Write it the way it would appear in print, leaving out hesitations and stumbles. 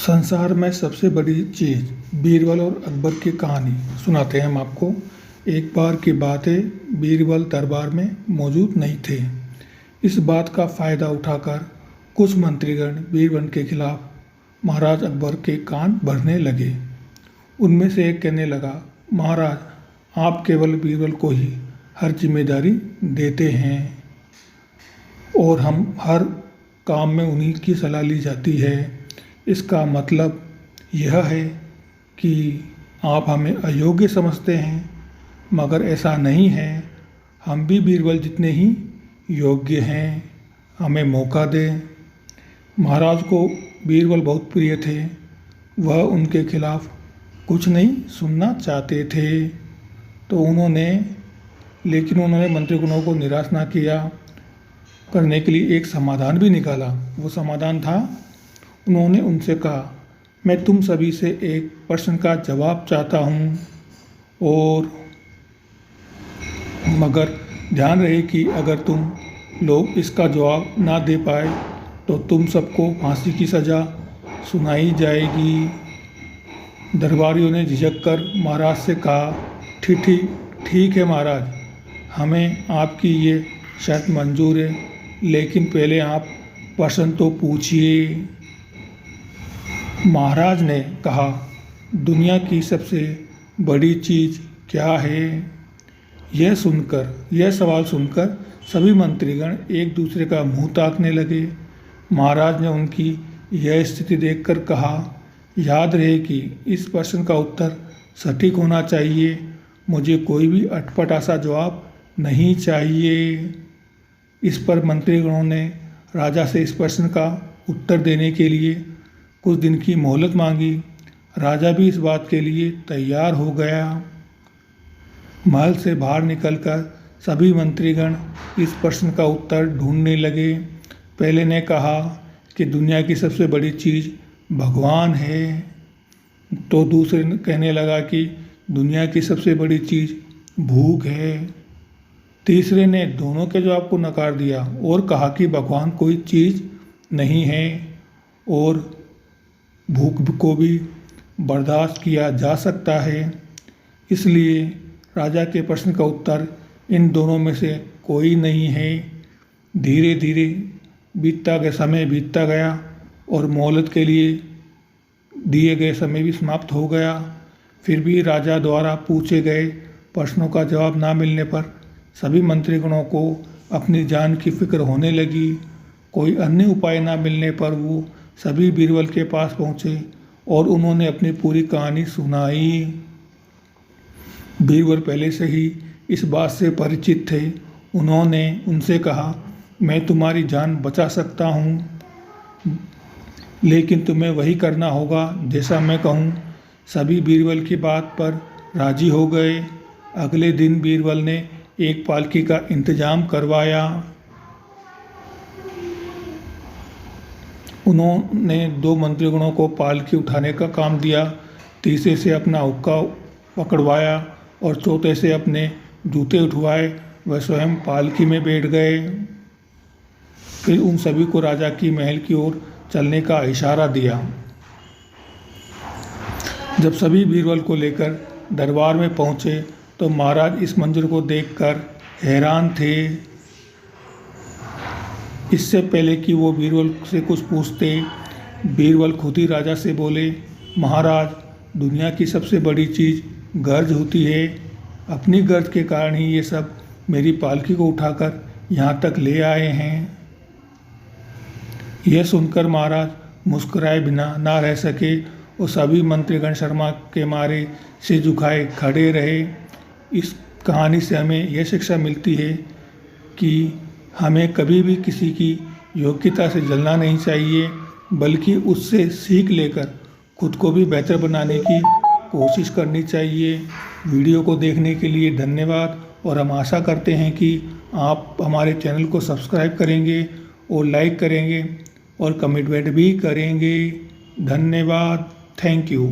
संसार में सबसे बड़ी चीज़ बीरबल और अकबर की कहानी सुनाते हैं हम आपको। एक बार की बात है, बीरबल दरबार में मौजूद नहीं थे। इस बात का फ़ायदा उठाकर कुछ मंत्रीगण बीरबल के खिलाफ महाराज अकबर के कान भरने लगे। उनमें से एक कहने लगा, महाराज, आप केवल बीरबल को ही हर जिम्मेदारी देते हैं और हम हर काम में उन्हीं की सलाह ली जाती है। इसका मतलब यह है कि आप हमें अयोग्य समझते हैं, मगर ऐसा नहीं है। हम भी बीरबल जितने ही योग्य हैं, हमें मौका दें। महाराज को बीरबल बहुत प्रिय थे। वह उनके खिलाफ कुछ नहीं सुनना चाहते थे, तो उन्होंने मंत्रीगणों को निराश ना किया, करने के लिए एक समाधान भी निकाला। वो समाधान था, उन्होंने उनसे कहा, मैं तुम सभी से एक प्रश्न का जवाब चाहता हूँ, और मगर ध्यान रहे कि अगर तुम लोग इसका जवाब ना दे पाए तो तुम सबको फांसी की सज़ा सुनाई जाएगी। दरबारियों ने झिझक कर महाराज से कहा, ठीक है महाराज, हमें आपकी ये शर्त मंजूर है, लेकिन पहले आप प्रश्न तो पूछिए। महाराज ने कहा, दुनिया की सबसे बड़ी चीज़ क्या है? यह सवाल सुनकर सभी मंत्रीगण एक दूसरे का मुंह ताकने लगे। महाराज ने उनकी यह स्थिति देखकर कहा, याद रहे कि इस प्रश्न का उत्तर सटीक होना चाहिए। मुझे कोई भी अटपटा सा जवाब नहीं चाहिए। इस पर मंत्रीगणों ने राजा से इस प्रश्न का उत्तर देने के लिए कुछ दिन की मोहलत मांगी। राजा भी इस बात के लिए तैयार हो गया। महल से बाहर निकलकर सभी मंत्रीगण इस प्रश्न का उत्तर ढूंढने लगे। पहले ने कहा कि दुनिया की सबसे बड़ी चीज़ भगवान है, तो दूसरे ने कहने लगा कि दुनिया की सबसे बड़ी चीज़ भूख है। तीसरे ने दोनों के जवाब को नकार दिया और कहा कि भगवान कोई चीज़ नहीं है और भूख को भी बर्दाश्त किया जा सकता है। इसलिए राजा के प्रश्न का उत्तर इन दोनों में से कोई नहीं है। धीरे धीरे समय बीतता गया और मोहलत के लिए दिए गए समय भी समाप्त हो गया। फिर भी राजा द्वारा पूछे गए प्रश्नों का जवाब ना मिलने पर सभी मंत्रीगणों को अपनी जान की फिक्र होने लगी। कोई अन्य उपाय ना मिलने पर वो सभी बीरबल के पास पहुँचे और उन्होंने अपनी पूरी कहानी सुनाई। बीरबल पहले से ही इस बात से परिचित थे। उन्होंने उनसे कहा, मैं तुम्हारी जान बचा सकता हूँ, लेकिन तुम्हें वही करना होगा जैसा मैं कहूँ। सभी बीरबल की बात पर राजी हो गए। अगले दिन बीरबल ने एक पालकी का इंतजाम करवाया। उन्होंने 2 मंत्रीगणों को पालकी उठाने का काम दिया, तीसरे से अपना हुक्का पकड़वाया और चौथे से अपने जूते उठवाए। वह स्वयं पालकी में बैठ गए। फिर उन सभी को राजा की महल की ओर चलने का इशारा दिया। जब सभी बीरबल को लेकर दरबार में पहुंचे तो महाराज इस मंजर को देखकर हैरान थे। इससे पहले कि वो बीरबल से कुछ पूछते, बीरबल खुद ही राजा से बोले, महाराज, दुनिया की सबसे बड़ी चीज़ गर्ज होती है। अपनी गर्ज के कारण ही ये सब मेरी पालकी को उठाकर यहाँ तक ले आए हैं। यह सुनकर महाराज मुस्कुराए बिना ना रह सके और सभी मंत्रीगण शर्मा के मारे सिर झुकाए खड़े रहे। इस कहानी से हमें यह शिक्षा मिलती है कि हमें कभी भी किसी की योग्यता से जलना नहीं चाहिए, बल्कि उससे सीख लेकर खुद को भी बेहतर बनाने की कोशिश करनी चाहिए। वीडियो को देखने के लिए धन्यवाद, और हम आशा करते हैं कि आप हमारे चैनल को सब्सक्राइब करेंगे और लाइक करेंगे और कमेंट भी करेंगे। धन्यवाद। Thank you.